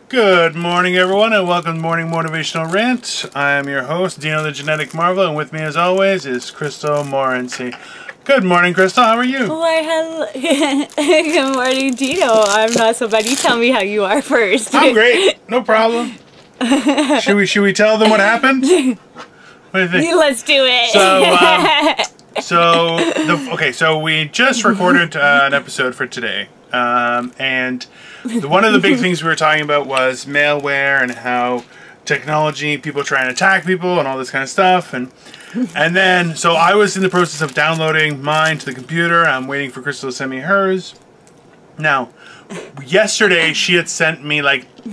Good morning, everyone, and welcome to Morning Motivational Rant. I am your host, Dino the Genetic Marvel, and with me, as always, is Crystal Morency. Good morning, Crystal. How are you? Why, hello. Good morning, Dino. I'm not so bad. You tell me how you are first. I'm great. No problem. Should we tell them what happened? What do you think? Let's do it. So we just recorded an episode for today, and one of the big things we were talking about was malware and how technology, people trying to attack people and all this kind of stuff, and then so I was in the process of downloading mine to the computer. I'm waiting for Crystal to send me hers. Now, yesterday she had sent me like 9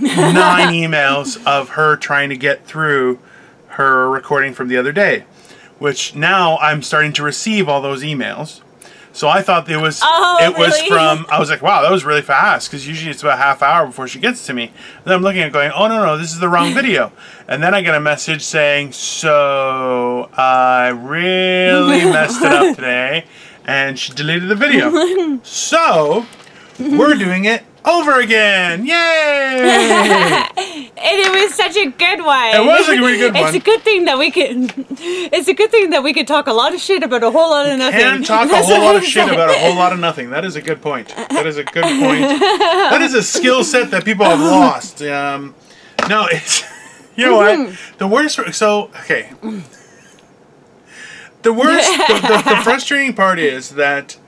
emails of her trying to get through her recording from the other day, which now I'm starting to receive all those emails. So I thought it was from, I was like, wow, that was really fast, because usually it's about a half hour before she gets to me. And then I'm looking at it going, oh no, this is the wrong video. And then I get a message saying, so I really messed it up today, and she deleted the video. So we're doing it over again. Yay! And it was such a good one. It was a really good one. It's a good thing that we can. It's a good thing that we can talk a lot of shit about a whole lot of nothing. And talk a whole lot of shit about a whole lot of nothing. That is a good point. That is a good point. That is a skill set that people have lost. No, it's, you know what? The worst. So okay. The worst. The frustrating part is that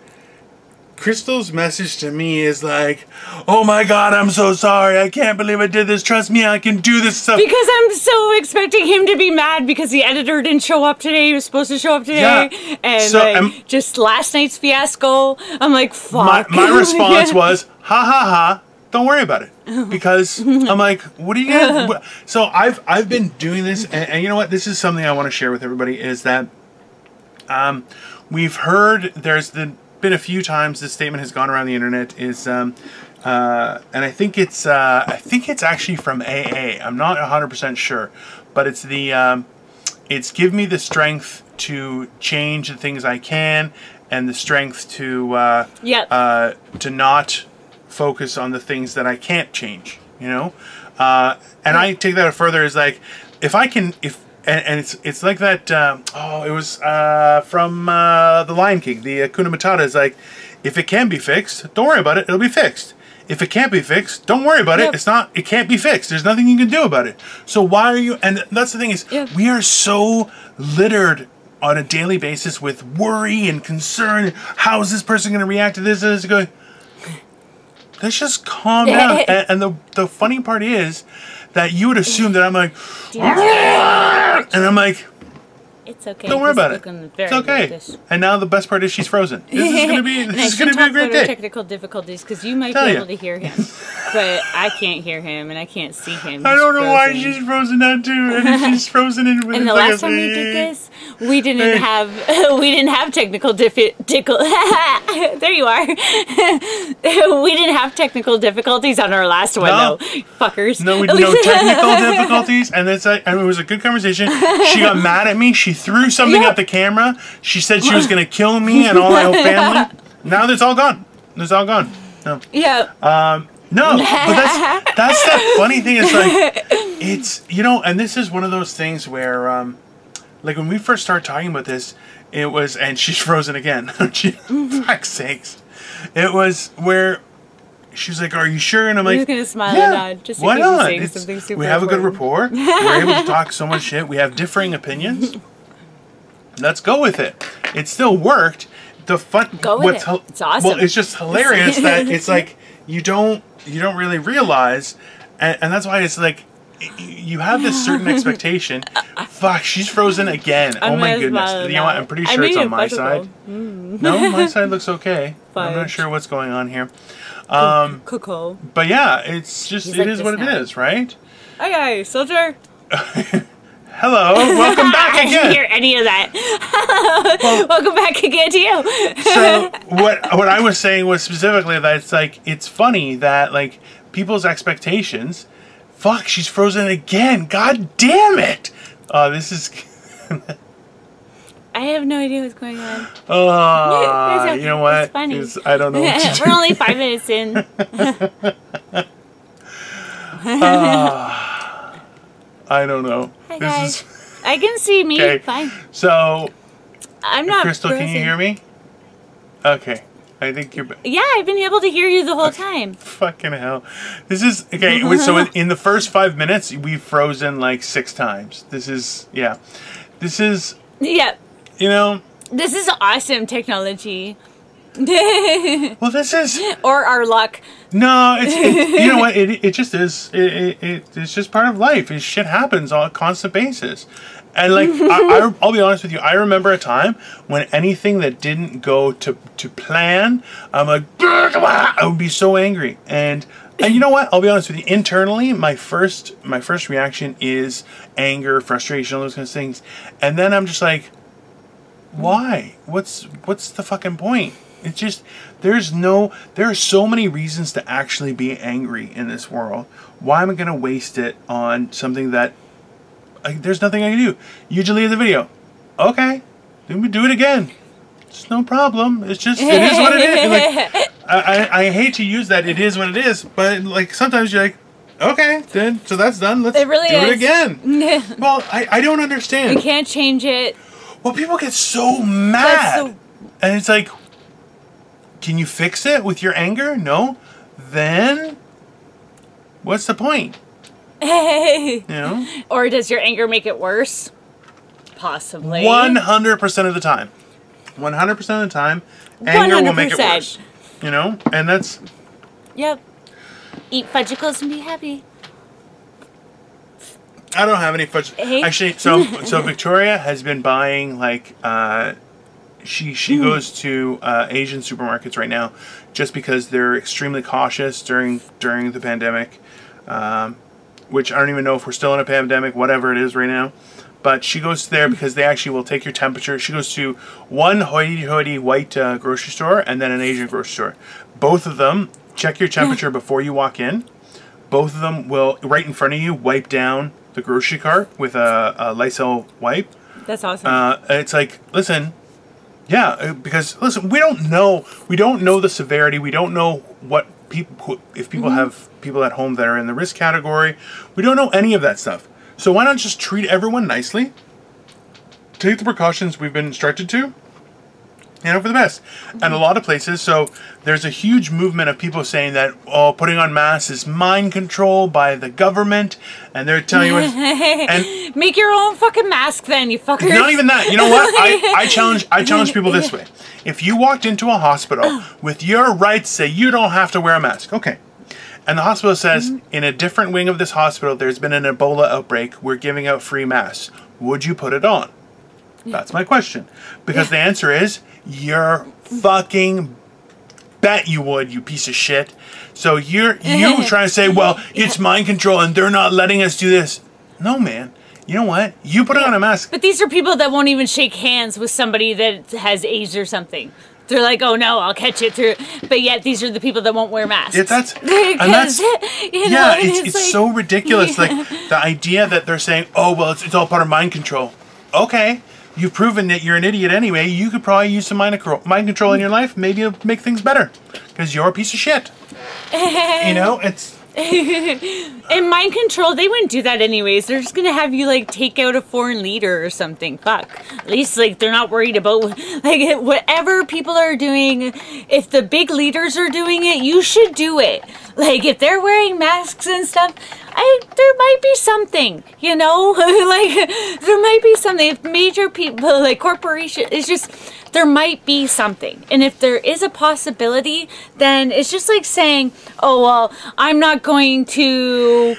Crystal's message to me is like, oh my god, I'm so sorry. I can't believe I did this. Trust me, I can do this stuff. Because I'm so expecting him to be mad because the editor didn't show up today. He was supposed to show up today. Yeah. And so, just last night's fiasco. I'm like, fuck. My response was, ha ha ha. Don't worry about it. Because I'm like, what are you gonna... So I've been doing this, and you know what? This is something I want to share with everybody, is that we've heard been a few times this statement has gone around the internet, is and I think it's actually from AA. I'm not 100% sure, but it's it's give me the strength to change the things I can, and the strength to not focus on the things that I can't change, you know. And I take that further, is like, if I can, and it's like that. It was from the Lion King. The Hakuna Matata is like, if it can be fixed, don't worry about it. It'll be fixed. If it can't be fixed, don't worry about it. It can't be fixed. There's nothing you can do about it. So why are you? And that's the thing, is we are so littered on a daily basis with worry and concern. How is this person going to react to this? And it's going, let's just calm down. And the funny part is that you would assume that I'm like, and I'm like, it's okay. Don't worry about it. It's okay. And now the best part is she's frozen. This is gonna be a great day. Technical difficulties, because you might be able to hear him, but I can't hear him and I can't see him. I don't know why she's frozen now too, and she's frozen in. And the last time we did this, we didn't have technical there you are. We didn't have technical difficulties on our last one, though, fuckers. No technical difficulties, and it was a good conversation. She got mad at me. She threw something at the camera. She said she was going to kill me and all my whole family. Now it's all gone. It's all gone. No. Yeah. No, but that's the funny thing. It's like, it's, you know, and this is one of those things where, like when we first started talking about this, it was, and she's frozen again. Fuck's sakes. It was where she's like, are you sure? And I'm like, just gonna smile and nod. Just why not? Something super we have a good rapport. We're able to talk so much shit. We have differing opinions. Let's go with it. It still worked. It's awesome. Well, it's just hilarious that it's like you don't really realize, and that's why it's like you have this certain expectation. Fuck, she's frozen again. Oh my goodness. You know what? I'm pretty sure it's on my side. No, my side looks okay. I'm not sure what's going on here. But yeah, it's just, it is what it is, right? Okay, soldier. Hello, welcome back again. I didn't hear any of that. Well, welcome back again to you. So what I was saying was specifically that it's like, it's funny that like people's expectations. Fuck, she's frozen again. God damn it. This is. I have no idea what's going on. You know what? It's funny. I don't know what to do. We're only 5 minutes in. I don't know. Hi, guys. I can see me. Okay. Fine. So, I'm not Crystal, frozen. can you hear me? Okay. I think you're... Yeah, I've been able to hear you the whole time. Fucking hell. This is... Okay, so in the first 5 minutes, we've frozen like 6 times. This is... Yeah. This is... Yeah. You know... This is awesome technology. Well, this is... Or our luck. No, it's you know what? It just is. It's just part of life. Shit happens on a constant basis. And like, I'll be honest with you. I remember a time when anything that didn't go to plan, I'm like, I would be so angry. And you know what? I'll be honest with you. Internally, my first reaction is anger, frustration, all those kinds of things. And then I'm just like, why? What's the fucking point? It's just, there are so many reasons to actually be angry in this world. Why am I going to waste it on something that, there's nothing I can do? You deleted the video. Okay. Then we do it again. It's no problem. It's just, it is what it is. Like, I hate to use that, it is what it is, but like sometimes you're like, okay, then, so that's done. Let's do it again. Well, I don't understand. You can't change it. Well, people get so mad. And it's like, can you fix it with your anger? No? Then what's the point? You know? Or does your anger make it worse? Possibly. 100% of the time. 100% of the time, anger 100%. Will make it worse. You know? And that's... Yep. Eat fudgicles and be happy. I don't have any fudge. Actually, so Victoria has been buying like she goes to Asian supermarkets right now, just because they're extremely cautious during the pandemic, which I don't even know if we're still in a pandemic, whatever it is right now. But she goes there because they actually will take your temperature. She goes to one hoity-toity white grocery store and then an Asian grocery store. Both of them check your temperature before you walk in. Both of them will, right in front of you, wipe down the grocery cart with a Lysol wipe. That's awesome. It's like, listen, yeah, because listen, we don't know the severity. We don't know what people, if people have people at home that are in the risk category. We don't know any of that stuff. So why not just treat everyone nicely? Take the precautions we've been instructed to, and for the best. And a lot of places, so there's a huge movement of people saying that, oh, putting on masks is mind control by the government, and they're telling you, and make your own fucking mask then, you fuckers. Not even that. You know what? I challenge people this way. If you walked into a hospital with your rights say you don't have to wear a mask, okay. And the hospital says, in a different wing of this hospital, there's been an Ebola outbreak, we're giving out free masks. Would you put it on? That's my question. Because the answer is, you're fucking bet you would, you piece of shit. So you trying to say, well, it's mind control and they're not letting us do this. No, man. You know what? You put on a mask. But these are people that won't even shake hands with somebody that has AIDS or something. They're like, oh no, I'll catch it through. But yet these are the people that won't wear masks. Yeah, it's like, so ridiculous. Like the idea that they're saying, oh, well, it's all part of mind control. Okay. You've proven that you're an idiot anyway. You could probably use some mind control in your life. Maybe it'll make things better. Because you're a piece of shit. You know, it's... In mind control, they wouldn't do that anyways. They're just gonna have you like take out a foreign leader or something. Fuck. At least like they're not worried about like whatever people are doing. If the big leaders are doing it, you should do it. Like if they're wearing masks and stuff, there might be something, you know? Like there might be something. If major people like corporations, it's just there might be something. And if there is a possibility, then it's just like saying, oh, well, I'm not going to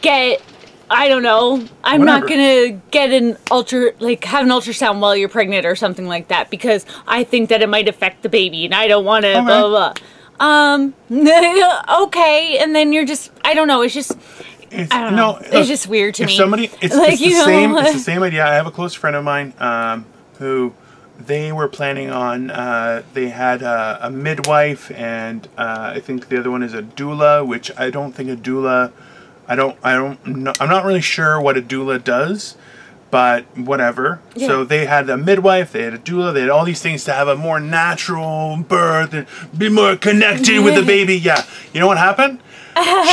get, I don't know, I'm not going to get have an ultrasound while you're pregnant or something like that because I think that it might affect the baby and I don't want to, blah, blah, blah. Okay. And then you're just, I don't know, it's just, I don't know. It's just weird to me. It's the same idea. I have a close friend of mine who... They were planning on, they had a midwife and I think the other one is a doula, which I don't think a doula, I'm not really sure what a doula does, but whatever. Yeah. So they had a midwife, they had a doula, they had all these things to have a more natural birth and be more connected with the baby. Yeah. You know what happened?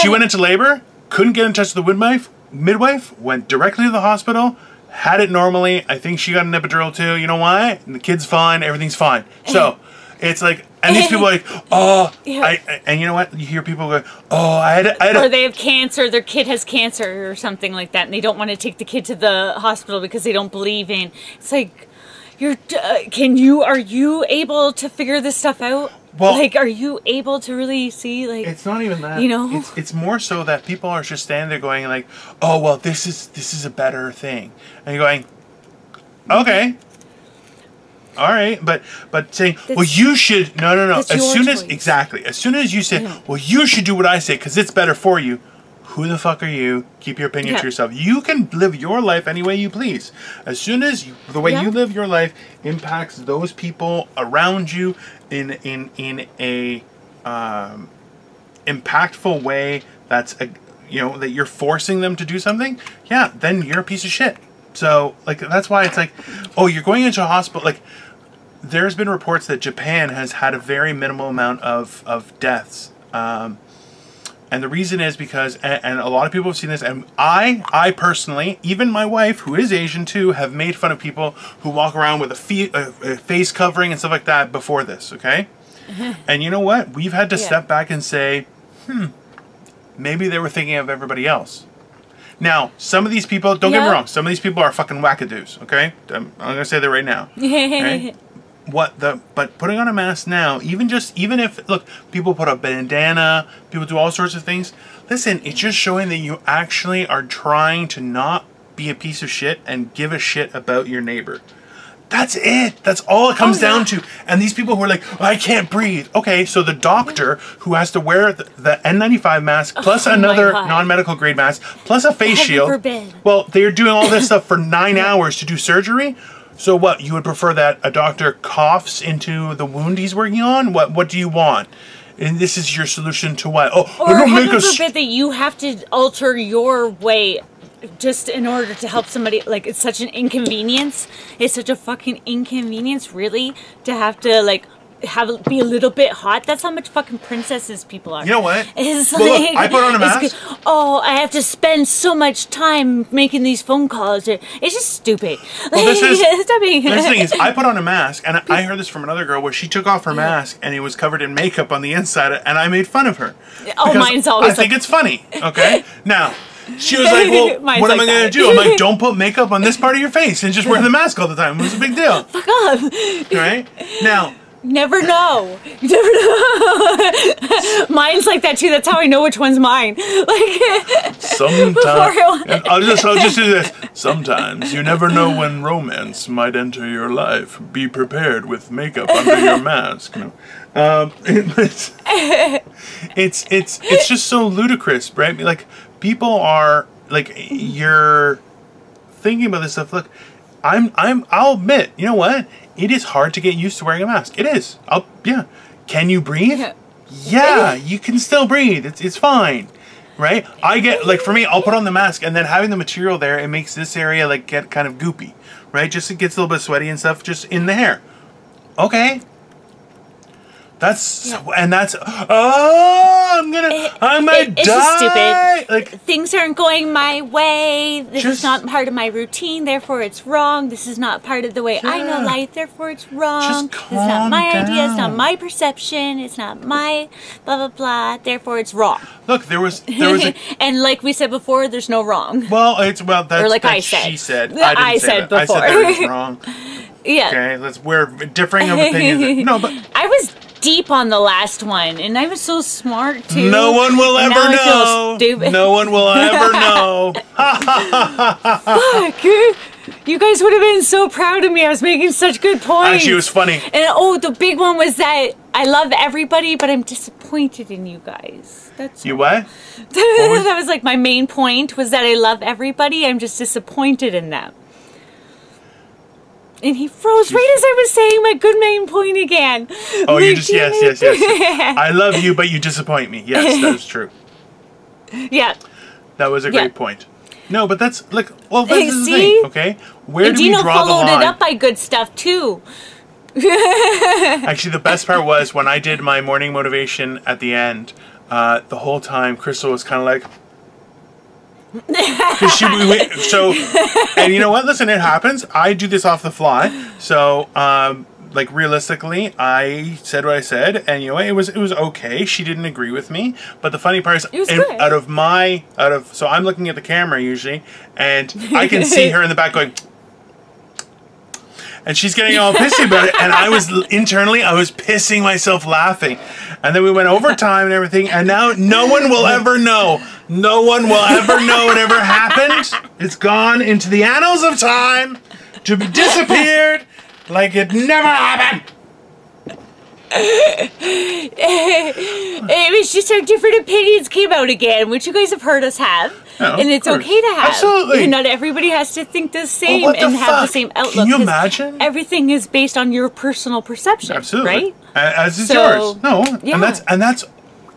She went into labor couldn't get in touch with the midwife, went directly to the hospital, had it normally. I think she got an epidural too. You know why? And the kid's fine. Everything's fine. So it's like, and these people are like, oh, and you know what? You hear people go, oh, I had or they have cancer. Their kid has cancer or something like that, and they don't want to take the kid to the hospital because they don't believe in. It's like, are you able to figure this stuff out? Well, like, are you able to really see, like... It's not even that. You know? It's more so that people are just standing there going, like, oh, well, this is a better thing. And you're going, okay. All right. But saying, well, you should... No. As soon as you say, well, you should do what I say because it's better for you, who the fuck are you? Keep your opinion to yourself. You can live your life any way you please. As soon as the way you live your life impacts those people around you in a impactful way, that's that you're forcing them to do something, then you're a piece of shit. So like that's why it's like, oh, you're going into a hospital. Like there's been reports that Japan has had a very minimal amount of deaths. And the reason is because, and a lot of people have seen this, and I personally, even my wife, who is Asian too, have made fun of people who walk around with a face covering and stuff like that before this, okay? And you know what? We've had to step back and say, maybe they were thinking of everybody else. Now, some of these people, don't get me wrong, some of these people are fucking wackadoos, okay? I'm going to say that right now. Okay? But putting on a mask now, even if, look, people put a bandana, people do all sorts of things. Listen, it's just showing that you actually are trying to not be a piece of shit and give a shit about your neighbor. That's it. That's all it comes down to. And these people who are like, oh, I can't breathe. Okay, so the doctor who has to wear the N95 mask plus another non-medical grade mask plus a face shield. Forbid. Well, they're doing all this stuff for 9 hours to do surgery. So what, you would prefer that a doctor coughs into the wound he's working on? What do you want? And this is your solution to what? Oh, or heaven forbid that you have to alter your way just in order to help somebody. Like, it's such an inconvenience. It's such a fucking inconvenience, really, to have to, like, be a little bit hot. That's how much fucking princesses people are. You know what? It's well, like, look, I put on a mask. Oh, I have to spend so much time making these phone calls. It's just stupid. Well, this thing is, I put on a mask, and I heard this from another girl where she took off her mask and it was covered in makeup on the inside, and I made fun of her. Oh, mine's always. I think it's funny. Okay, now. She was like, well, what am I going to do? I'm like, don't put makeup on this part of your face and just wear the mask all the time. It was a big deal. Fuck off. Right? Now. Never know. You never know. Mine's like that too. That's how I know which one's mine. Like sometimes I'll just do this. Sometimes you never know when romance might enter your life. Be prepared with makeup under your mask. It's just so ludicrous, right? Like people are like, you're thinking about this stuff. Look, I'll admit, you know what? It is hard to get used to wearing a mask. It is. Can you breathe? Yeah, you can still breathe. It's fine. Right? I get, like, for me, I'll put on the mask, and then having the material there, it makes this area, like, get kind of goopy. Right? Just, it gets a little bit sweaty and stuff just in the hair. Okay. That's, and that's, I might die. It's just stupid. Like, things aren't going my way. This is not part of my routine, therefore it's wrong. This is not part of the way I know life, therefore it's wrong. This is not my idea, it's not my perception, it's not my blah, blah, blah, therefore it's wrong. Look, there was a... And like we said before, there's no wrong. Well, that's or like I said. She said. I said before. I said there was wrong. Yeah. Okay, we're differing of opinions. No, but... I was deep on the last one, and I was so smart too. No one will ever know. No one will ever know. Fuck. You guys would have been so proud of me. I was making such good points. Actually, it was funny. And the big one was that I love everybody, but I'm disappointed in you guys. That's you what? That was like my main point, was that I love everybody. I'm just disappointed in them. And he froze right as I was saying my good main point again. Oh, you just, yes. I love you, but you disappoint me. Yes, that is true. Yeah. That was a great point. No, but that's, like, well, this is the thing, okay? Where do we draw the line? Dino followed it up by good stuff, too. Actually, the best part was when I did my morning motivation at the end, the whole time, Crystal was kind of like, And you know what? Listen, it happens. I do this off the fly. So, like realistically, I said what I said, and you know, it was okay. She didn't agree with me, but the funny part is, so I'm looking at the camera usually, and I can see her in the back going, and she's getting all pissy about it, and I was pissing myself laughing, and then we went overtime and everything, and now no one will ever know. No one will ever know what ever happened. It's gone into the annals of time to be disappeared. Like it never happened. It was just our different opinions came out again, which you guys have heard us have. Oh, and it's okay to have. Absolutely. And not everybody has to think the same and have the same outlook. Can you imagine? Everything is based on your personal perception. Absolutely. Right? As is yours. No. Yeah. And that's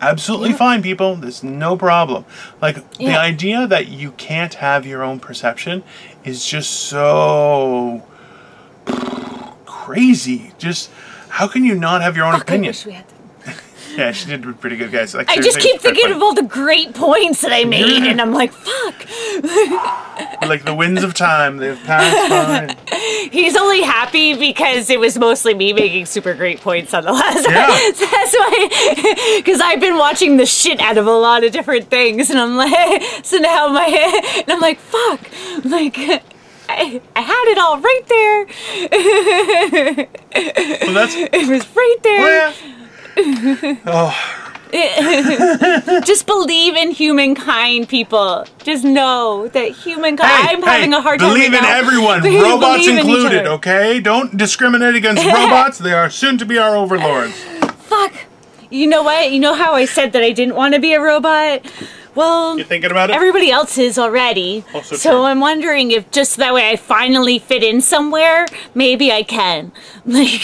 absolutely fine, people. There's no problem. Like the idea that you can't have your own perception is just so crazy. Just how can you not have your own opinion? I wish we had them. Yeah, she did pretty good, guys. Like, I just keep thinking of all the great points that I made, and I'm like, fuck. Like the winds of time, they've passed by. He's only happy because it was mostly me making super great points on the last one. So that's why, because I've been watching the shit out of a lot of different things, and I'm like, so now and I'm like, fuck. Like, I had it all right there. Well, it was right there. Just believe in humankind, people. Just know that humankind. I'm having a hard time. Believe in everyone, robots included. Okay, don't discriminate against robots. They are soon to be our overlords. Fuck. You know what? You know how I said that I didn't want to be a robot? Well, you're thinking about it? Everybody else is already. Also so true. I'm wondering if just that way I finally fit in somewhere, maybe I can. Like,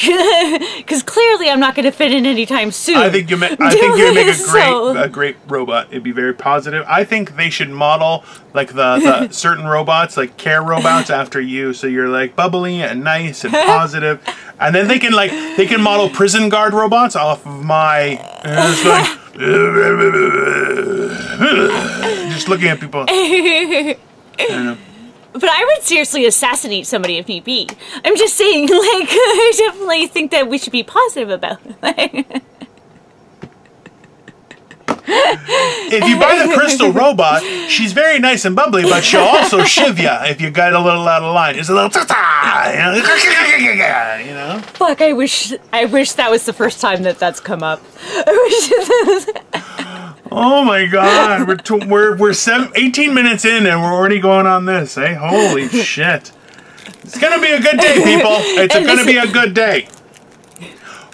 because clearly I'm not going to fit in anytime soon. I think you make a great robot. It'd be very positive. I think they should model like the certain robots, like care robots, after you. So you're like bubbly and nice and positive. And then they can model prison guard robots off of my just looking at people. I don't know. But I would seriously assassinate somebody if need be. I'm just saying, like, I definitely think that we should be positive about it. If you buy the crystal robot, she's very nice and bubbly, but she'll also shiv ya if you got a little out of line. It's a little ta-ta, you know? Fuck, I wish that was the first time that's come up. Oh my god, we're 18 minutes in and we're already going on this, eh? Holy shit. It's gonna be a good day, people. It's gonna be a good day.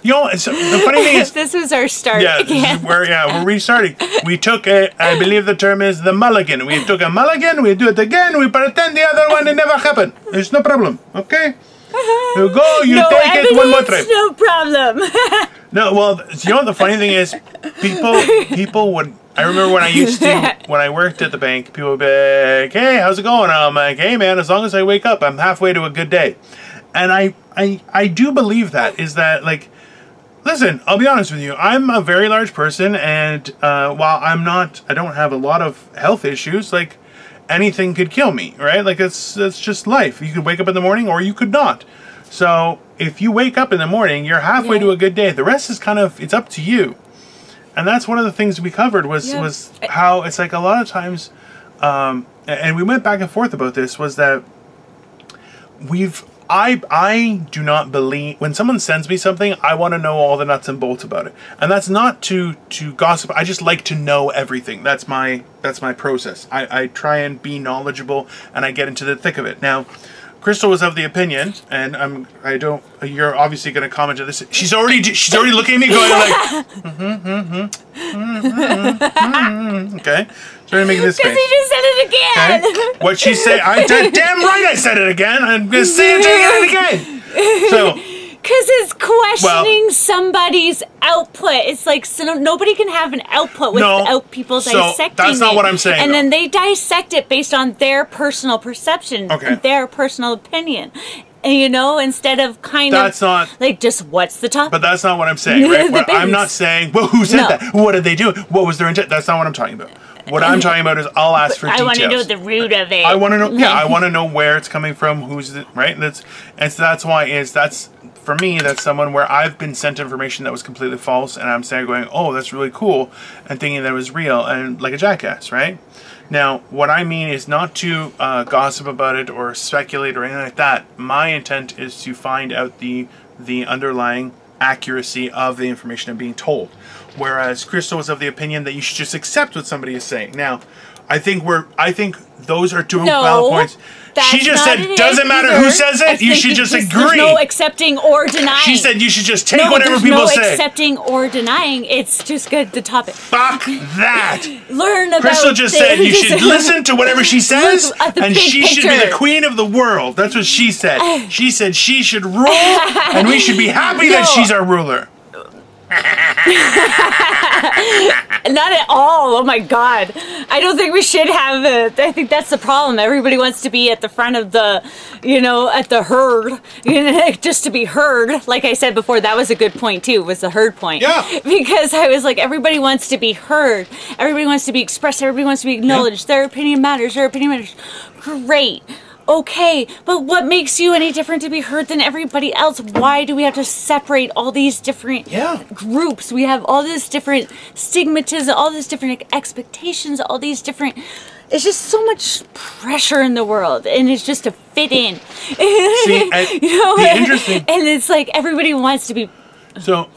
You know, the funny thing is... This was our start. Yeah, we're restarting. We took I believe the term is the mulligan. We took a mulligan, we do it again, we pretend the other one, it never happened. There's no problem, okay? You go, you take it one more time. No problem. No, well, you know what the funny thing is? People would... I remember when I worked at the bank, people would be like, hey, how's it going? I'm like, hey man, as long as I wake up, I'm halfway to a good day. And I do believe that, is that, like, listen, I'll be honest with you. I'm a very large person, and while I don't have a lot of health issues, like, anything could kill me, right? Like, that's just life. You could wake up in the morning, or you could not. So, if you wake up in the morning, you're halfway to a good day. The rest is it's up to you. And that's one of the things we covered was how it's like a lot of times, and we went back and forth about this, was that I do not believe, when someone sends me something, I want to know all the nuts and bolts about it. And that's not to gossip. I just like to know everything. That's my process. I try and be knowledgeable, and I get into the thick of it. Now, Crystal was of the opinion, and you're obviously going to comment to this. She's already looking at me going like, okay. Started making this face. Because he just said it again. Okay. What she say? Damn right I said it again. I'm going to say it again. So. Because it's questioning somebody's output. It's like, so nobody can have an output without people dissecting it. That's not what I'm saying. And then they dissect it based on their personal perception and their personal opinion. And, you know, instead of that's not like, just what's the topic? But that's not what I'm saying, right? I'm not saying, well, who said that? What did they do? What was their intent? That's not what I'm talking about. What I'm talking about is I'll ask for details. I want to know the root of it. I want to know. Yeah, I want to know where it's coming from. Who's the right? That's why for me. That's someone where I've been sent information that was completely false, and I'm saying going, oh, that's really cool, and thinking that it was real, and like a jackass, right? Now, what I mean is not to gossip about it or speculate or anything like that. My intent is to find out the underlying accuracy of the information I'm being told. Whereas Crystal was of the opinion that you should just accept what somebody is saying. Now, I think those are two valid points. She just said, doesn't matter who says it, you should just agree. There's no accepting or denying. She said you should just take whatever people say. No accepting or denying. It's just good, the topic. Fuck that. Learn about Crystal just said you should listen to whatever she says, and she should be the queen of the world. That's what she said. She said she should rule, and we should be happy that she's our ruler. Not at all. Oh my god. I don't think we should have it. I think that's the problem. Everybody wants to be at the front of the, at the herd, just to be heard. Like I said before, that was a good point too, was the herd point. Yeah. Because I was like, everybody wants to be heard. Everybody wants to be expressed. Everybody wants to be acknowledged. Yeah. Their opinion matters. Their opinion matters. Great. Okay, but what makes you any different to be heard than everybody else? Why do we have to separate all these different groups? We have all this different stigmatism, all these different expectations, all these different... It's just so much pressure in the world, and it's just to fit in. See, the interesting... And it's like everybody wants to be... So...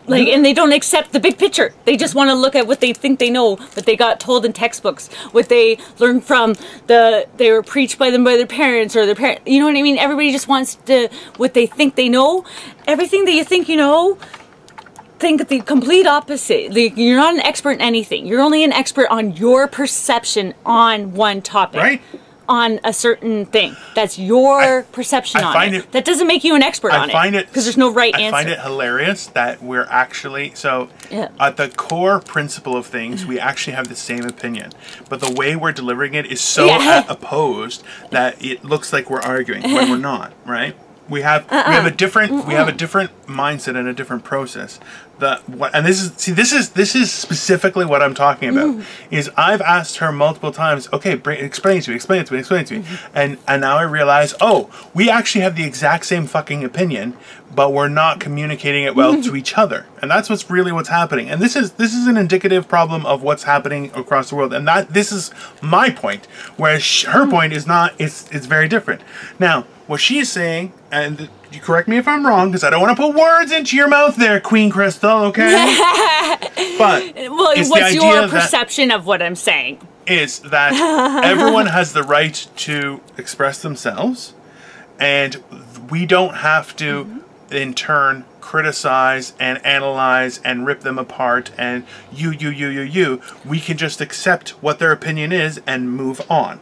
Like, and they don't accept the big picture. They just want to look at what they think they know, what they got told in textbooks, what they learned from they were preached by their parents or their parents. You know what I mean? Everybody just wants what they think they know. Everything that you think you know, think the complete opposite. Like, you're not an expert in anything. You're only an expert on your perception on one topic. Right. On a certain thing. That's your perception on it. That doesn't make you an expert on it. Because there's no right answer. I find it hilarious that we're actually... So, at the core principle of things, we actually have the same opinion. But the way we're delivering it is so opposed that it looks like we're arguing when we're not, right? We have a different mindset and a different process. This is specifically what I'm talking about. Is I've asked her multiple times, okay, explain it to me, and now I realize, oh, we actually have the exact same fucking opinion, but we're not communicating it well to each other, and that's what's happening. And this is an indicative problem of what's happening across the world, and this is my point, whereas her point is not. It's very different. Now, what she's saying, and you correct me if I'm wrong, because I don't want to put words into your mouth there, Queen Crystal, okay? But what's your perception of what I'm saying? Is that everyone has the right to express themselves, and we don't have to, in turn, criticize and analyze and rip them apart and you. We can just accept what their opinion is and move on.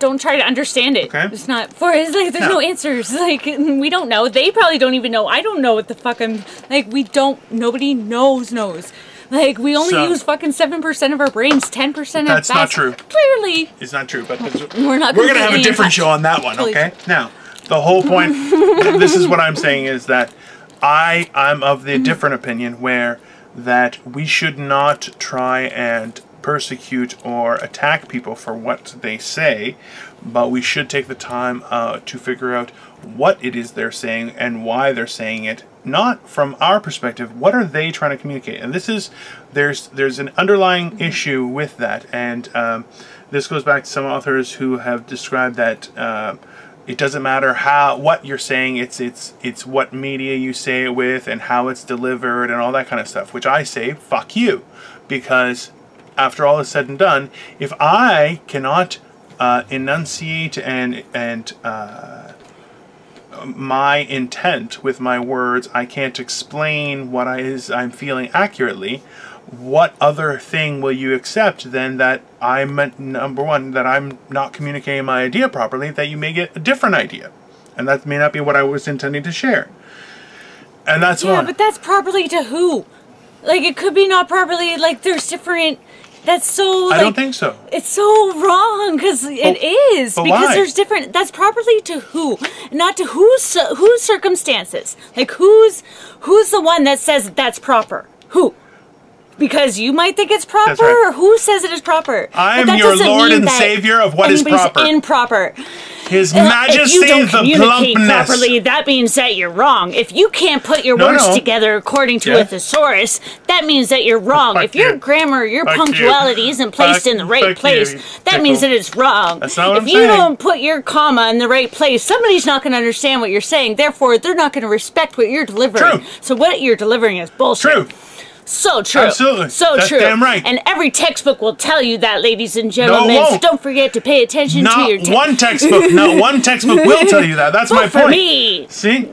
Don't try to understand it. Okay. It's not there's no answers. Like, we don't know. They probably don't even know. I don't know what the fuck nobody knows. Like, we only use fucking 7% of our brains, 10% of that's not true. Clearly. It's not true, but we're going to have a different show on that one, okay? Now, the whole point, this is what I'm saying, is that I'm of the different opinion where that we should not try and persecute or attack people for what they say, but we should take the time to figure out what it is they're saying and why they're saying it, not from our perspective. What are they trying to communicate? And there's an underlying issue with that, and this goes back to some authors who have described that it doesn't matter what you're saying, it's what media you say it with and how it's delivered and all that kind of stuff, which I say, fuck you, because after all is said and done, if I cannot enunciate and my intent with my words, I can't explain what I'm feeling accurately, what other thing will you accept than that number one, that I'm not communicating my idea properly, that you may get a different idea. And that may not be what I was intending to share. And that's Yeah, but that's properly to who? Like, it could be not properly, like, there's different... That's so, I don't think so. It's so wrong, because it is. Because why? There's different... That's properly to who? Not to whose circumstances. Like, who's the one that says that's proper? Who? Because you might think it's proper, right. or who says it is proper? I am your Lord and Savior of what is proper. Improper. His Majesty if you don't the communicate plumpness. properly, that means that you're wrong. If you can't put your words together according to a thesaurus, that means that you're wrong. If your grammar, your punctuality isn't placed in the right place, that means that it's wrong. That's not what I'm saying. If you don't put your comma in the right place, somebody's not going to understand what you're saying. Therefore, they're not going to respect what you're delivering. True. So what you're delivering is bullshit. True. So true. Absolutely. So That's true. damn right. And every textbook will tell you that, ladies and gentlemen. No, it won't. So don't forget to pay attention to your Not one textbook will tell you that. That's my point. For me. See?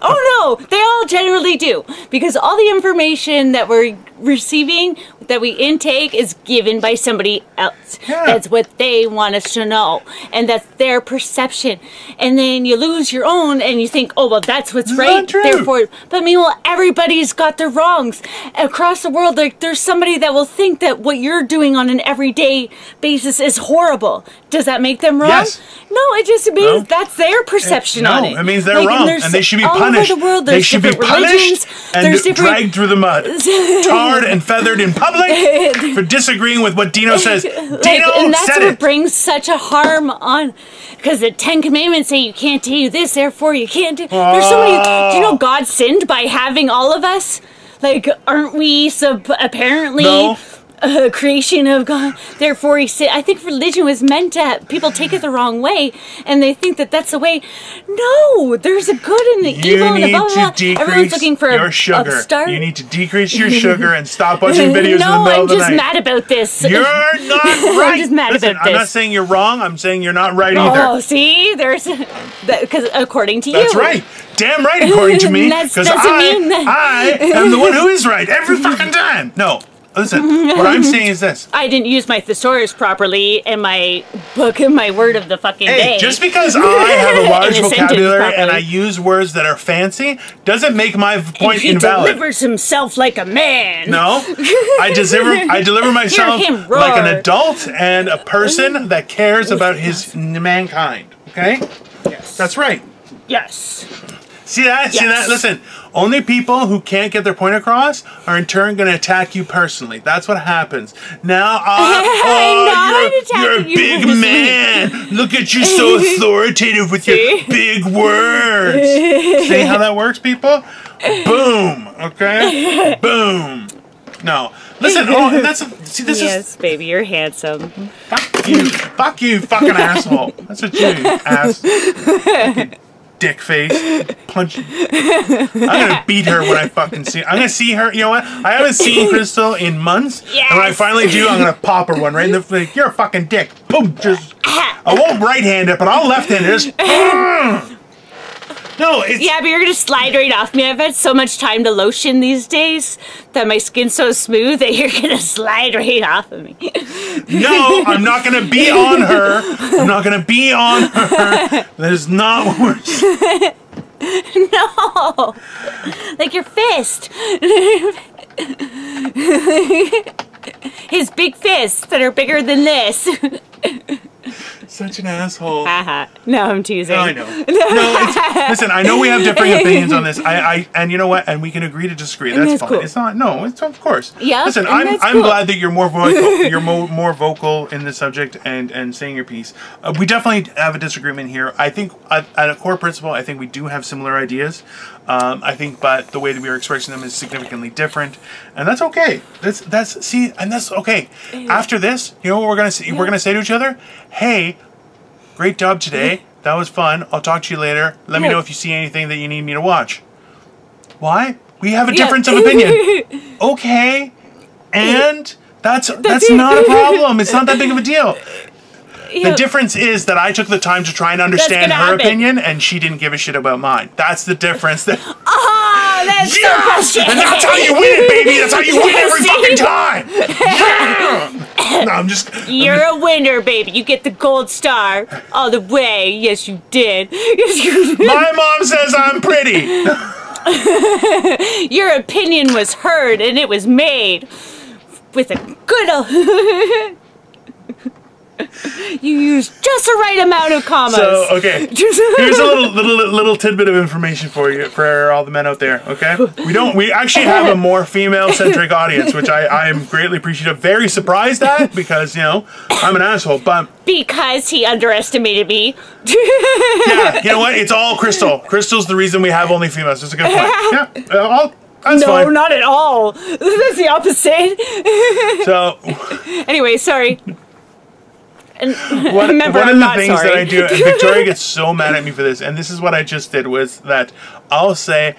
Oh no, they all generally do. Because all the information that we're receiving, that we intake, is given by somebody else. Yeah. That's what they want us to know. And that's their perception. And then you lose your own and you think, oh, well, that's what's right. Not true. Therefore, but meanwhile, everybody's got their wrongs. Across the world, there's somebody that will think that what you're doing on an everyday basis is horrible. Does that make them wrong? Yes. No, it just means that's their perception on it. No, it means they're wrong, and they should be all punished. over the world, They should be punished and dragged through the mud, tarred and feathered in public for disagreeing with what Dino says. Dino and that's said what it. brings such a harm on, because the 10 Commandments say you can't do this, therefore you can't do. There's so many. Do you know God sinned by having all of us? Like, aren't we apparently a creation of God? Therefore, he said, I think religion was meant to have, people take it the wrong way, and they think that that's the way. No, there's a good and the evil and the blah, blah, blah. Everyone's looking for your sugar. upstart. You need to decrease your sugar and stop watching videos in the middle of the night. No, I'm just mad about this. You're not right. I'm just mad about this. I'm not saying you're wrong. I'm saying you're not right either. Oh, see? There's... Because according to you. That's right. Damn right, according to me. Because I am the one who is right every fucking time. No. Listen, what I'm saying is this. I didn't use my thesaurus properly in my book, in my word of the fucking day. Just because I have a large vocabulary and I use words that are fancy doesn't make my point invalid. He delivers himself like a man. No, I deliver myself like an adult and a person that cares about his mankind. Okay? Yes. That's right. Yes. See that? See that? Listen, only people who can't get their point across are in turn going to attack you personally. That's what happens. Now, you're a big man. Look at you, so authoritative with your big words. See how that works, people? Boom. Okay? Boom. No. Listen, see, this is... Yes, baby, you're handsome. Fuck you, fucking asshole. That's what you do, ass. Fucking dick face. Punch. I'm gonna beat her when I fucking see her. I'm gonna see her. You know what? I haven't seen Crystal in months. Yes. And when I finally do, I'm gonna pop her one right in the face. You're a fucking dick. Boom. Just. I won't right hand it, but I'll left hand it. Just. No, it's... Yeah, but you're gonna slide right off me. I've had so much time to lotion these days that my skin's so smooth that you're gonna slide right off of me. No, I'm not gonna be on her. I'm not gonna be on her. That is not what we're saying. No! Like your fist. His big fists that are bigger than this. Such an asshole. No, I'm teasing. No, I know. No, listen, I know we have differing opinions on this. And you know what? And we can agree to disagree. That's fine. Cool. It's not. No, it's of course. Yeah. Listen, I'm glad that you're more vocal. You're more vocal in this subject and saying your piece. We definitely have a disagreement here. I think at a core principle, I think we do have similar ideas. I think, but the way that we are expressing them is significantly different, and that's okay. That's okay. After this, you know what we're gonna say? We're gonna say to each other, "Hey, great job today. That was fun. I'll talk to you later. Let me know if you see anything that you need me to watch." Why? We have a difference of opinion. Okay, and that's not a problem. It's not that big of a deal. The difference is that I took the time to try and understand her opinion, and she didn't give a shit about mine. That's the difference. That's so frustrating. And that's how you win it, baby. That's how you win every fucking time. Yeah. No, I'm just... You're a winner, baby. You get the gold star all the way. Yes, you did. My mom says I'm pretty. Your opinion was heard, and it was made with a good... You use just the right amount of commas. So, okay, here's a little tidbit of information for you, for all the men out there, okay? We actually have a more female-centric audience, which I am greatly appreciative, very surprised at, because, you know, I'm an asshole, but... Because he underestimated me. Yeah, you know what? It's all Crystal. Crystal's the reason we have only females. That's a good point. Yeah, that's fine. No, not at all. That's the opposite. So... Anyway, sorry. And one of the things sorry. that I do, and Victoria gets so mad at me for this, and this is what I just did, was that I'll say,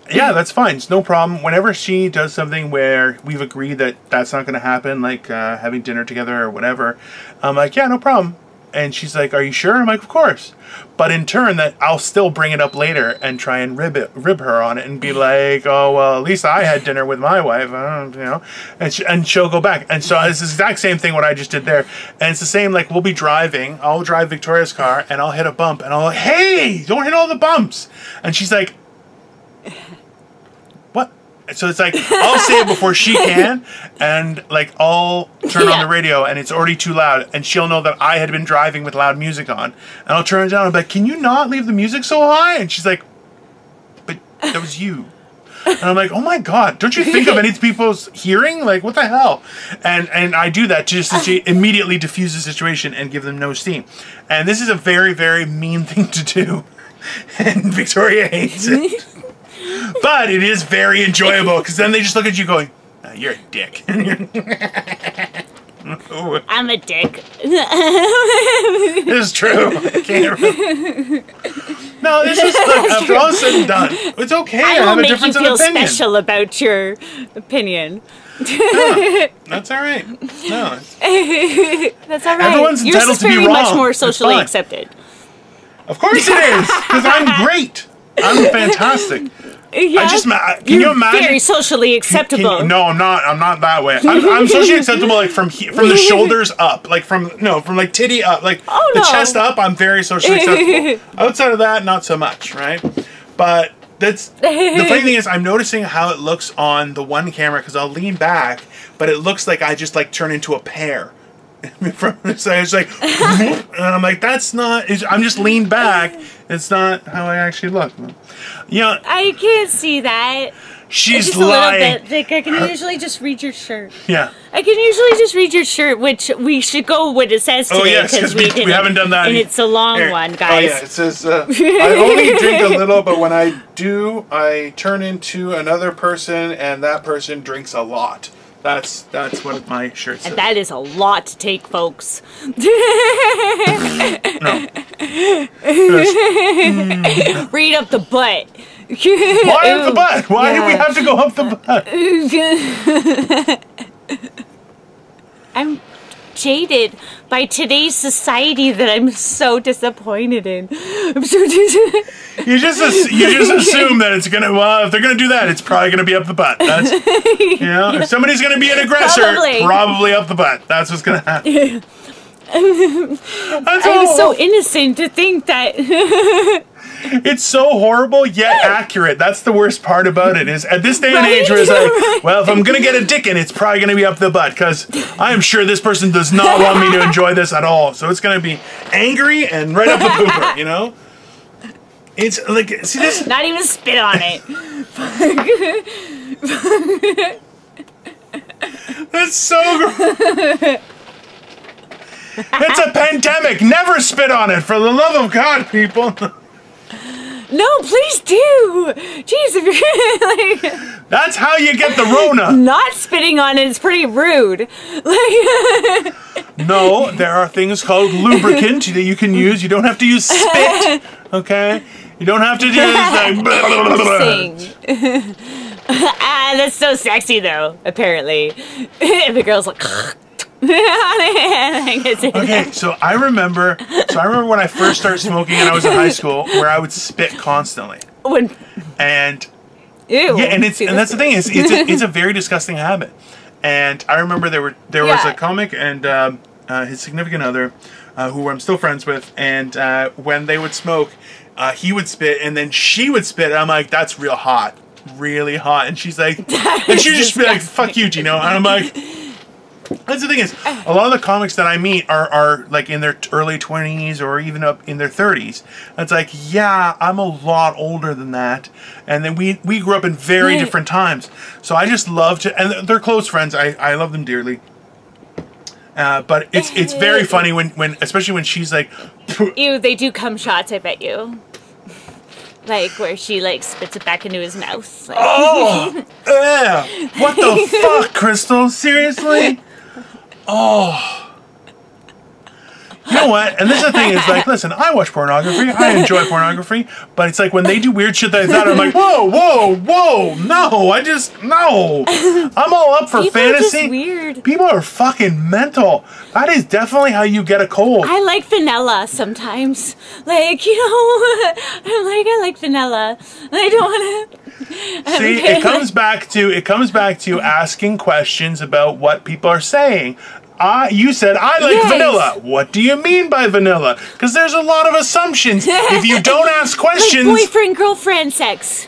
yeah, that's fine, it's no problem. Whenever she does something where we've agreed that that's not going to happen, like having dinner together or whatever, I'm like, yeah, no problem. And she's like, are you sure? I'm like, of course. But in turn, that I'll still bring it up later and try and rib her on it and be like, oh, well, at least I had dinner with my wife, you know, and she'll go back. And so it's the exact same thing what I just did there. And it's the same, like, we'll be driving, I'll drive Victoria's car, and I'll hit a bump, and I'll like, hey, don't hit all the bumps. And she's like, what? So it's like, I'll say it before she can, and like, I'll turn on the radio and it's already too loud, and she'll know that I had been driving with loud music on, and I'll turn it down and be like, can you not leave the music so high? And she's like, but that was you. And I'm like, oh my God, don't you think of any people's hearing? Like, what the hell? And I do that just to immediately diffuse the situation and give them no steam. And this is a very, very mean thing to do. And Victoria hates it. But it is very enjoyable, because then they just look at you going, oh, you're a dick. I'm a dick. This is true. No, this is, look, after all is said and done, it's okay to have a difference of opinion. I will make you feel special about your opinion. No, that's all right. No, that's all right. Everyone's entitled to be wrong. Yours is very much more socially accepted. Of course it is, because I'm great. I'm fantastic. Yeah, can you imagine? Very socially acceptable. No, I'm not. I'm not that way. I'm socially acceptable, like from the shoulders up, like from like titty up, like the chest up. I'm very socially acceptable. Outside of that, not so much, right? But that's the funny thing is, I'm noticing how it looks on the one camera, because I'll lean back, but it looks like I just like turn into a pear. So it's like, and I'm like, that's not. I'm just leaned back. It's not how I actually look. You know, I can't see that. She's just lying. A little bit. Like, I can usually just read your shirt. Yeah. I can usually just read your shirt, which we should go what it says today. Oh yes, because we haven't done that. And it's a long one, guys. Oh yeah, it says, I only drink a little, but when I do, I turn into another person, and that person drinks a lot. That's what my shirt says. And that is a lot to take, folks. No. Read up the butt. Why up the butt? Why do we have to go up the butt? I'm jaded by today's society that I'm so disappointed in. I'm so disappointed. You just assume that it's gonna. Well, if they're gonna do that, it's probably gonna be up the butt. That's, you know, if somebody's gonna be an aggressor, probably up the butt. That's what's gonna happen. I'm so innocent to think that. It's so horrible yet accurate. That's the worst part about it. Is at this day and age, where it's like, well, if I'm gonna get a dick in, it's probably gonna be up the butt, because I am sure this person does not want me to enjoy this at all. So it's gonna be angry and right up the pooper. You know. It's like, see this? Not even spit on it. That's so gross. It's a pandemic. Never spit on it, for the love of God, people. No, please do. Jeez, if you're like, that's how you get the Rona. Not spitting on it is pretty rude. No, there are things called lubricant that you can use. You don't have to use spit. Okay. You don't have to do this like. Sing. That's so sexy though. Apparently, the girl's like. Okay, so I remember when I first started smoking and I was in high school, where I would spit constantly. And ew. Yeah, and that's the thing is it's a very disgusting habit. And I remember there was a comic and his significant other, who I'm still friends with, and when they would smoke, he would spit and then she would spit. And I'm like, that's real hot, really hot. And she's like, and she would just be like, fuck you, Dino. And I'm like, That's the thing is, a lot of the comics that I meet are like in their early 20s or even up in their 30s. And it's like, yeah, I'm a lot older than that. And then we grew up in very different times. So I just love to, and they're close friends. I love them dearly. But it's very funny when especially when she's like, ew, they do cum shots, I bet you. Like where she like spits it back into his mouth. Like. Oh, yeah. What the fuck, Crystal? Seriously? Oh. You know what? And this is the thing is like, listen, I watch pornography. I enjoy pornography. But it's like when they do weird shit like that, I'm like, whoa, whoa, whoa. No. I'm all up for People fantasy. Are just weird. People are fucking mental. That is definitely how you get a cold. I like vanilla sometimes. Like, you know, I like vanilla. I don't want to. See, it comes back to asking questions about what people are saying. You said, I like vanilla. What do you mean by vanilla? Because there's a lot of assumptions. If you don't ask questions... Like boyfriend-girlfriend sex.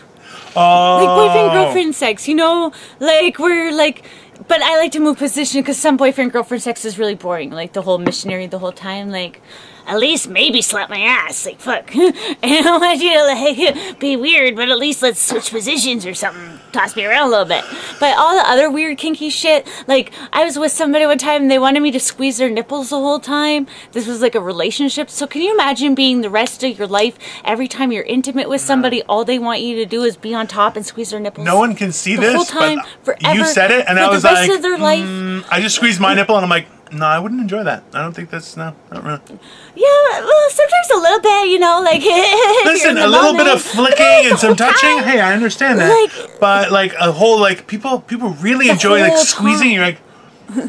Oh. Like boyfriend-girlfriend sex. You know, like, we're like... But I like to move position because some boyfriend-girlfriend sex is really boring. Like, the whole missionary the whole time. Like, at least maybe slap my ass. Like, fuck. I don't want you to, like, be weird, but at least let's switch positions or something. Toss me around a little bit. But all the other weird kinky shit, like, I was with somebody one time and they wanted me to squeeze their nipples the whole time. This was like a relationship. So can you imagine being the rest of your life, every time you're intimate with somebody, all they want you to do is be on top and squeeze their nipples? No one can see this, whole time, but forever, you said it and I was like... like, of their life. I just squeezed my nipple and I'm like, no, I wouldn't enjoy that. I don't think that's, no, not really. Yeah, well, sometimes a little bit, you know, like... Listen, a little bit of flicking and some touching, hey, I understand that. Like, but, like, a whole, like, people really enjoy, like, squeezing, you're like,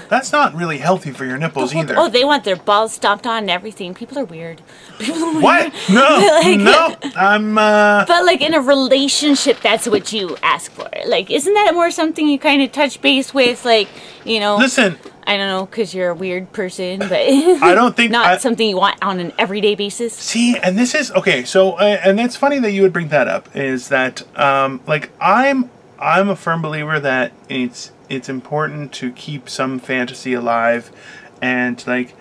that's not really healthy for your nipples either. Oh, they want their balls stomped on and everything. People are weird. What? No, like, no, I'm, But, like, in a relationship, that's what you ask for. Like, isn't that more something you kind of touch base with, like, you know... Listen... I don't know, because you're a weird person, but... I don't think... Not something you want on an everyday basis. See, and this is... Okay, so... and it's funny that you would bring that up, is that, like, I'm a firm believer that it's important to keep some fantasy alive, and, like,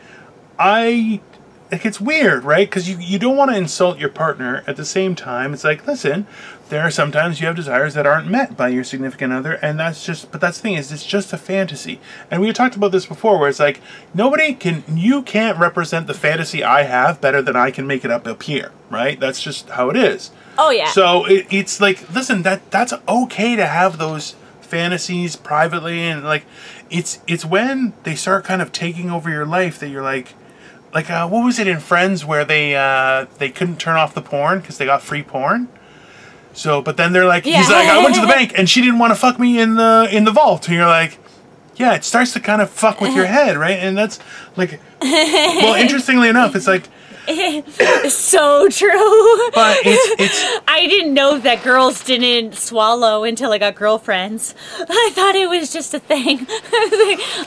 like, it's weird, right? Because you don't want to insult your partner. At the same time, it's like, listen, there are sometimes you have desires that aren't met by your significant other, and that's just, but that's the thing is, it's just a fantasy. And we talked about this before, where it's like, you can't represent the fantasy I have better than I can make it up here, right? That's just how it is. Oh, yeah. So it's like, listen, that's okay to have those fantasies privately, and like, it's when they start kind of taking over your life that you're like, what was it in Friends where they couldn't turn off the porn because they got free porn? So, but then they're like, he's like, I went to the bank and she didn't want to fuck me in the vault. And you're like, yeah, it starts to kind of fuck with your head, right? And that's like, well, interestingly enough, it's like, so true. But it's I didn't know that girls didn't swallow until I got girlfriends. I thought it was just a thing.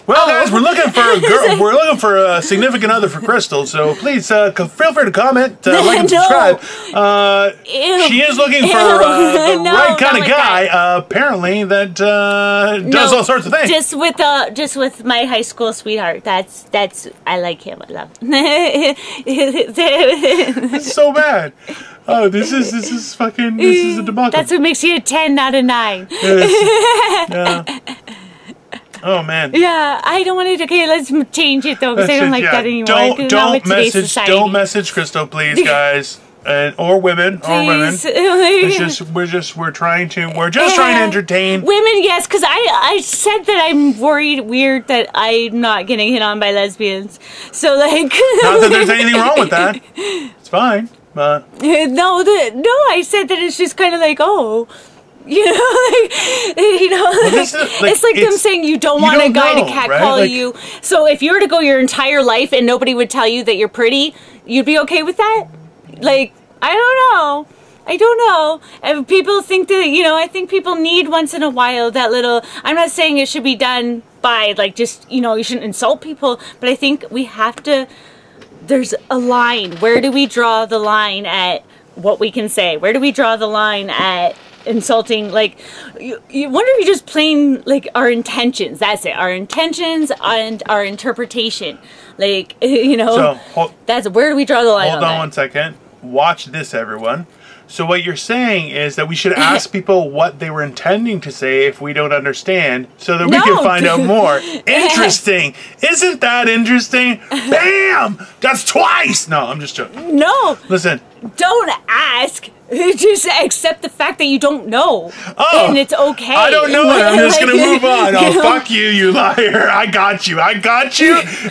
Well, guys, we're looking for a girl. We're looking for a significant other for Crystal. So please feel free to comment, like, and subscribe. She is looking for the right kind of guy. Apparently, that does all sorts of things. Just with my high school sweetheart. That's I like him. I love him. It's so bad. Oh, this is fucking. This is a debacle. That's what makes you a 10 out of 9. Yeah. Oh man. Yeah, I don't want it. Okay, let's change it though because I don't like that anymore. Don't message Crystal, please, guys. Or women, please. It's just we're trying to entertain women. Yes, because I said that I'm weird that I'm not getting hit on by lesbians. So like, not that there's anything wrong with that. It's fine, but no, I said that it's just kind of like, oh. You know, it's like them saying you don't want a guy to catcall you. So if you were to go your entire life and nobody would tell you that you're pretty, you'd be okay with that? Like, I don't know. And people think that, I think people need once in a while that little, I'm not saying it should be done by, like, just, you shouldn't insult people, but I think we have to, there's a line. Where do we draw the line at what we can say? Where do we draw the line at insulting. Like, you wonder if you just plain, like, our intentions. That's it. Our intentions and our interpretation. Like, you know, so, that's where do we draw the line Hold on 1 second. Watch this, everyone. So what you're saying is that we should ask people what they were intending to say if we don't understand, so that we can find out more. Interesting. Isn't that interesting? Bam! That's twice! No, I'm just joking. No. Listen. Don't ask. Just accept the fact that you don't know. Oh, and it's okay. I don't know it. I'm just going to move on. Oh, fuck you, you liar. I got you.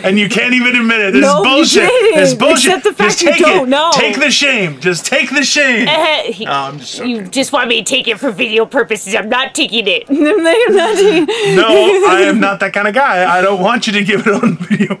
And you can't even admit it. This is bullshit. This is bullshit. Accept the fact just take you don't know. Take the shame. Just take the shame. No, I'm just joking. You just want me to take it for video purposes. I'm not taking it. No, I am not that kind of guy. I don't want you to give it on video.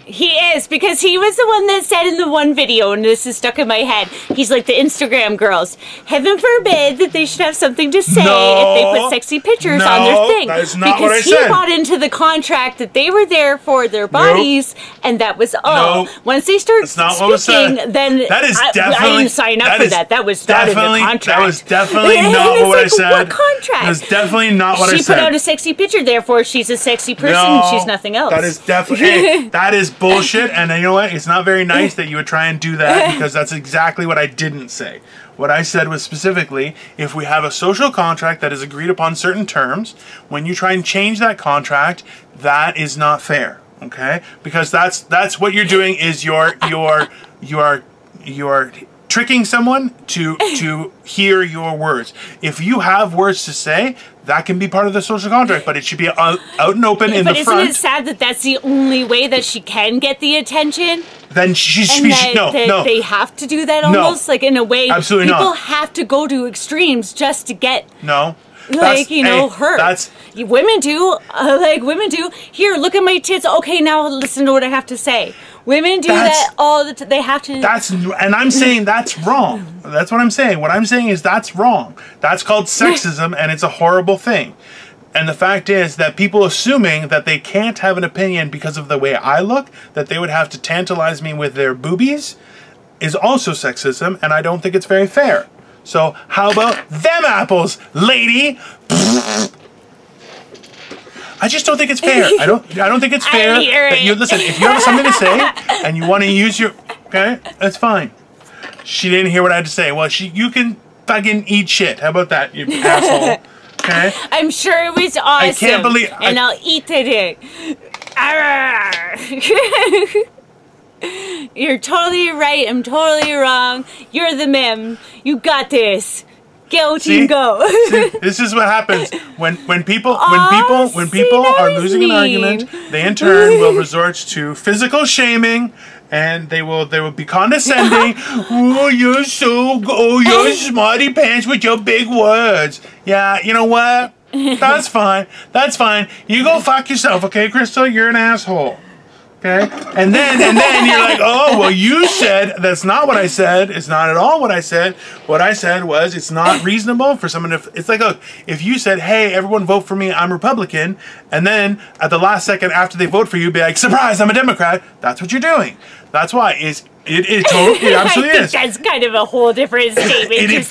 He is, because he was the one that said in the one video, and this is stuck in my head, he's like the Instagram girls. Heaven forbid that they should have something to say if they put sexy pictures on their thing. That's not because what I said. he bought into the contract that they were there for their bodies, and that was all. Once they start speaking, then that is I didn't sign up for that. That was not in the contract. That was definitely not what I said. What contract? That was definitely not what I said. She put out a sexy picture, therefore she's a sexy person, and she's nothing else. That is definitely, that is bullshit, and you know what? It's not very nice that you would try and do that, because that's exactly what I didn't say. What I said was specifically, if we have a social contract that is agreed upon certain terms, when you try and change that contract, that is not fair, okay? Because that's what you're doing, is you're tricking someone to hear your words. If you have words to say, that can be part of the social contract, but it should be out and open in the front. But isn't it sad that that's the only way that she can get the attention? Then they have to do that almost, like in a way. Absolutely people not. Have to go to extremes just to get. No. Like, hurt. Women do. Women do. Here, look at my tits. Okay, now listen to what I have to say. Women do that all the time. They have to. And I'm saying that's wrong. That's what I'm saying. What I'm saying is that's wrong. That's called sexism, and it's a horrible thing. And the fact is that people assuming that they can't have an opinion because of the way I look, that they would have to tantalize me with their boobies, is also sexism, and I don't think it's very fair. So how about them apples, lady? I just don't think it's fair. I don't think it's fair that you listen. If you have something to say and you want to use your that's fine. She didn't hear what I had to say. Well, you can fucking eat shit. How about that, you asshole? Okay. I'm sure it was awesome. I can't believe. I'll eat it. You're totally right. I'm totally wrong. You're the mem. You got this. Go team, go. See, this is what happens when people are losing an argument. They in turn will resort to physical shaming, and they will be condescending. Oh, you're smarty pants with your big words. Yeah, you know what? That's fine. That's fine. You go fuck yourself, okay, Crystal? You're an asshole. Okay, and then you're like, oh, well, you said that's not what I said. It's not at all what I said. What I said was it's not reasonable for someone to. It's like, look, if you said, hey, everyone vote for me, I'm Republican, and then at the last second after they vote for you, be like, surprise, I'm a Democrat. That's what you're doing. That's why it absolutely is. That's kind of a whole different statement.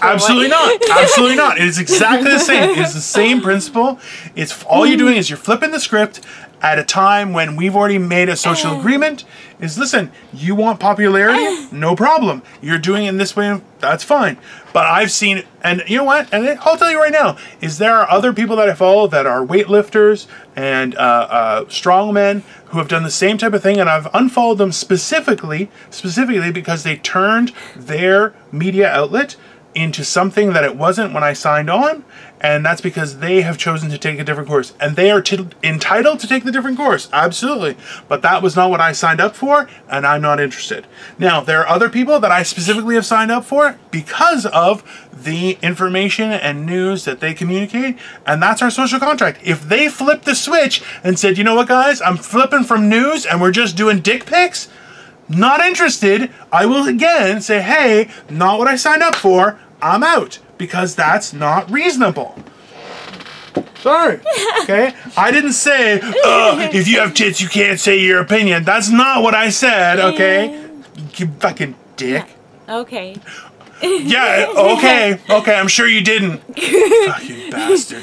Absolutely not. Absolutely not. It is exactly the same. It is the same principle. It's all you're doing is you're flipping the script at a time when we've already made a social agreement. Is listen, you want popularity? No problem. You're doing it in this way. That's fine. But I've seen, and you know what? And I'll tell you right now, is there are other people that I follow that are weightlifters and strongmen who have done the same type of thing, and I've unfollowed them specifically because they turned their media outlet into something that it wasn't when I signed on, and that's because they have chosen to take a different course, and they are entitled to take the different course, absolutely, but that was not what I signed up for, and I'm not interested. Now, there are other people that I specifically have signed up for because of the information and news that they communicate, and that's our social contract. If they flipped the switch and said, you know what, guys, I'm flipping from news and we're just doing dick pics, not interested, I will again say, hey, not what I signed up for, I'm out, because that's not reasonable. Sorry, okay? I didn't say, if you have tits, you can't say your opinion. That's not what I said, okay? You fucking dick. Okay. Yeah, okay, I'm sure you didn't. Fucking bastard.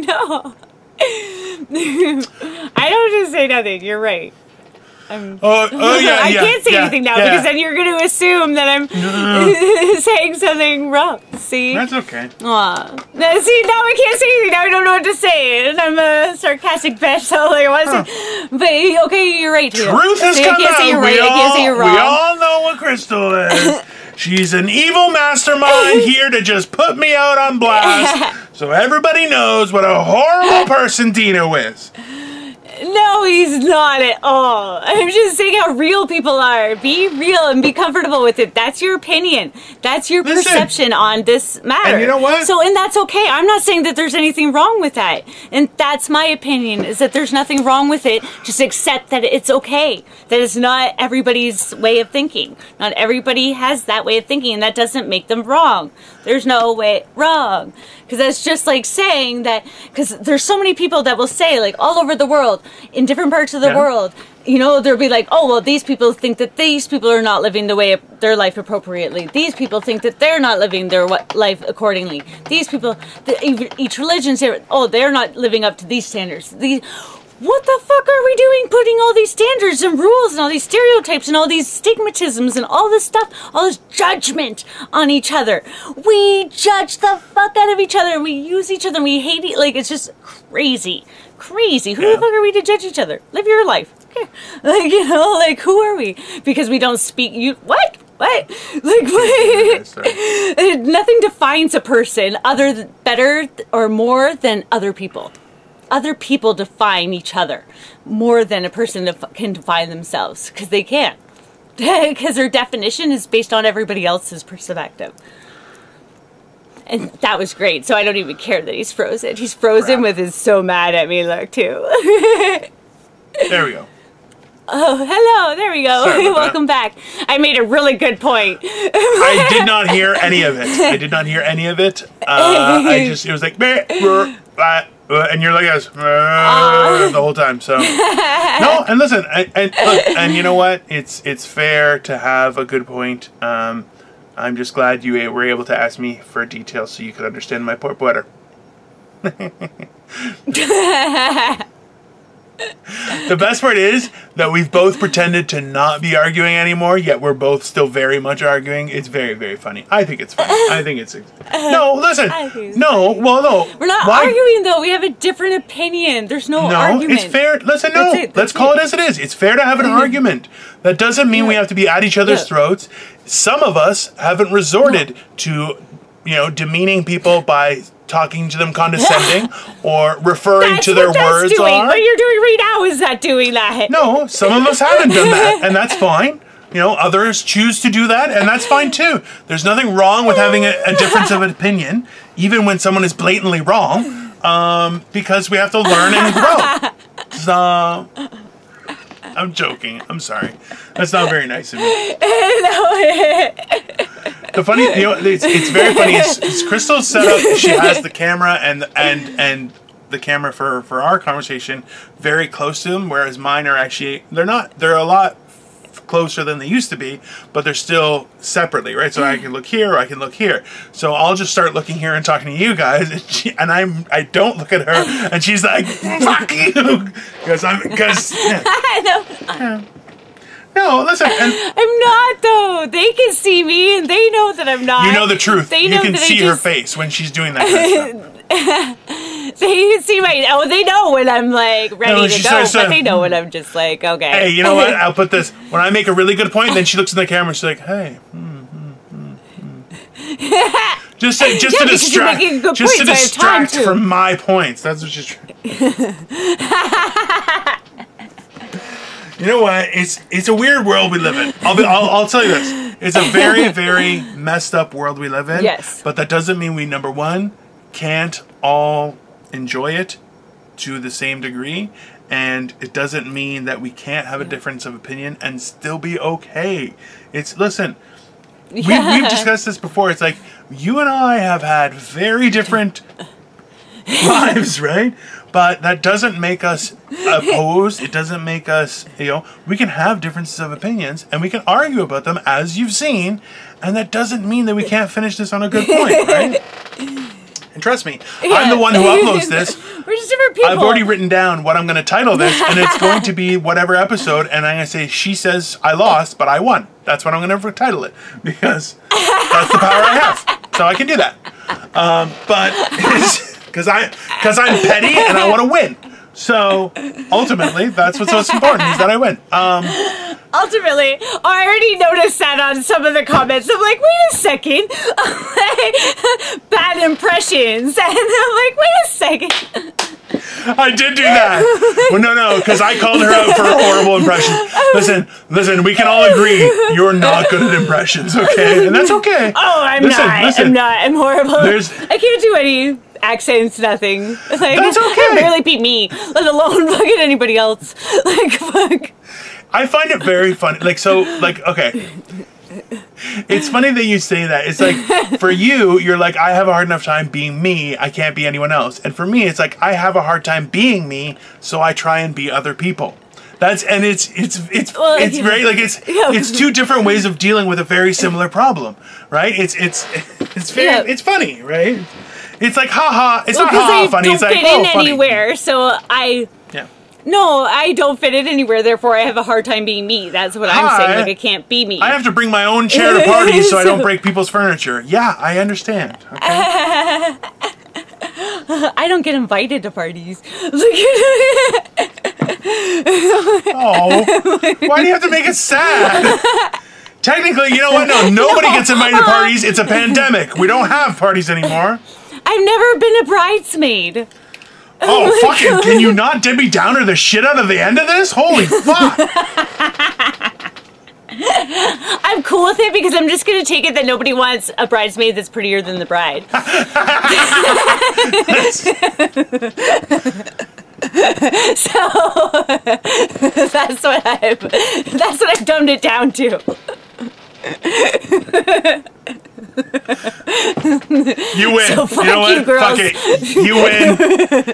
No. I don't just say nothing. You're right. Yeah, I can't say anything now because then you're going to assume that I'm saying something wrong. See? That's okay. Aw. No, see, now I can't say anything. Now I don't know what to say. And I'm a sarcastic bitch, so like I want to say. But, okay, you're right, too. Truth has come out. I can't say you're right. I can't say you're wrong. We all know what Crystal is. She's an evil mastermind here to just put me out on blast so everybody knows what a horrible person Dino is. No, he's not at all. I'm just saying how real people are. Be real and be comfortable with it. That's your opinion. That's your perception on this matter. And you know what? And that's okay. I'm not saying that there's anything wrong with that. And that's my opinion, is that there's nothing wrong with it. Just accept that it's okay. That it's not everybody's way of thinking. Not everybody has that way of thinking, and that doesn't make them wrong. There's no way wrong. Because that's just like saying that, because there's so many people that will say, like, all over the world, in different parts of the world, you know, they'll be like, oh, well, these people think that these people are not living the way of their life appropriately. These people think that they're not living their life accordingly. These people, each religion say, oh, they're not living up to these standards. What the fuck are we doing putting all these standards and rules and all these stereotypes and all these stigmatisms and all this stuff, all this judgment on each other? We judge the fuck out of each other and we use each other and we hate it. Like, it's just crazy. Crazy. Who the fuck are we to judge each other? Live your life. Okay. Like, you know, like, who are we? Because we don't speak, what? Like, what? Nothing defines a person better or more than other people. Other people define each other more than a person can define themselves, because they can't. Because their definition is based on everybody else's perspective. And that was great, so I don't even care that he's frozen. He's frozen with his so mad at me look, too. There we go. Oh, hello, there we go. Welcome back. I made a really good point. I did not hear any of it. It was like, and you're like us the whole time. So no, and listen, and you know what? It's fair to have a good point. I'm just glad you were able to ask me for details so you could understand my point better. The best part is that we've both pretended to not be arguing anymore, yet we're both still very much arguing. It's very, very funny. I think it's funny. I think it's... No, listen. No, well, no. We're not arguing, though. We have a different opinion. There's no argument. No, it's fair. Listen, no. Let's call it as it is. It's fair to have an argument. That doesn't mean we have to be at each other's throats. Some of us haven't resorted to, demeaning people by talking to them condescending or referring to their words. What you're doing right now is that doing that. No, some of us haven't done that, and that's fine. Others choose to do that, and that's fine too. There's nothing wrong with having a difference of opinion, even when someone is blatantly wrong, because we have to learn and grow. So, I'm joking. I'm sorry. That's not very nice of me. The funny, it's very funny. It's Crystal's set up. She has the camera and the camera for our conversation very close to them, whereas mine are actually they're a lot closer than they used to be, but they're still separately, right? So I can look here or I can look here. So I'll just start looking here and talking to you guys, and I don't look at her, and she's like, "Fuck you," because. No, listen. I'm not, though. They can see me, and they know that I'm not. You know the truth. You can see her face when she's doing that kind of stuff. They can see they know when I'm, like, ready to go, but they know when I'm just like, okay. Hey, you know what? I'll put this. When I make a really good point, then she looks in the camera, and she's like, hey, Just to distract from my points. That's what she's trying. You know what? It's a weird world we live in. I'll tell you this. It's a very, very messed up world we live in. Yes. But that doesn't mean we, number one, can't all enjoy it to the same degree. And it doesn't mean that we can't have a difference of opinion and still be okay. Listen, we've discussed this before. It's like, you and I have had very different lives, right? But that doesn't make us opposed. It doesn't make us, we can have differences of opinions and we can argue about them, as you've seen, and that doesn't mean that we can't finish this on a good point, right? And trust me, I'm the one who uploads this. We're just different people. I've already written down what I'm going to title this, and it's going to be whatever episode, and I'm going to say, she says I lost, but I won. That's what I'm going to title it, because that's the power I have. So I can do that. But because I'm petty and I want to win. So ultimately, that's what's most important, is that I win. Ultimately, I already noticed that on some of the comments. I'm like, wait a second. Bad impressions. And I'm like, wait a second. I did do that. Well, no, because I called her out for horrible impressions. Listen, we can all agree you're not good at impressions, okay? And that's okay. Oh, I'm not. I'm horrible. I can't do any accents, nothing. Like, that's okay. You barely beat me, let alone fucking anybody else. Like, fuck. I find it very funny. Okay. It's funny that you say that. It's like, for you, you're like, I have a hard enough time being me, I can't be anyone else. And for me, it's like, I have a hard time being me, so I try and be other people. It's two different ways of dealing with a very similar problem, right? It's funny, right? It's like, haha, it's not haha funny, it's like, oh, funny. I don't fit in anywhere, so No, I don't fit in anywhere, therefore I have a hard time being me. That's what I'm saying, like I can't be me. I have to bring my own chair to parties so I don't break people's furniture. Yeah, I understand. Okay? I don't get invited to parties. Oh, why do you have to make it sad? Technically, you know what? No, nobody gets invited to parties. It's a pandemic. We don't have parties anymore. I've never been a bridesmaid. Oh, fucking, can you not Debbie Downer the shit out of the end of this? Holy fuck. I'm cool with it because I'm just going to take it that nobody wants a bridesmaid that's prettier than the bride. So that's what I've dumbed it down to. You win. So fuck you know what? girls. Fuck it. You win.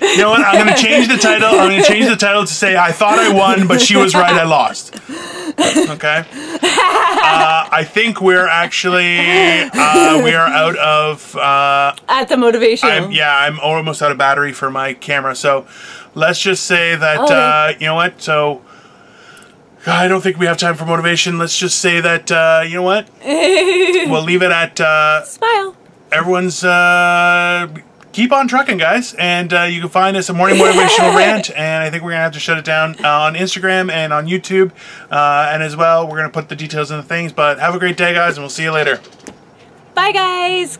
You know what? I'm going to change the title. I'm going to change the title to say, I thought I won, but she was right, I lost. Okay? I think we're actually, we are out of... At the motivation. I'm almost out of battery for my camera. So let's just say that, you know what? So... I don't think we have time for motivation. Let's just say that, you know what? We'll leave it at... Smile. Everyone's... keep on trucking, guys. And you can find us at Morning Motivational Rant. And I think we're going to have to shut it down on Instagram and on YouTube. And as well, we're going to put the details in the things. But have a great day, guys, and we'll see you later. Bye, guys.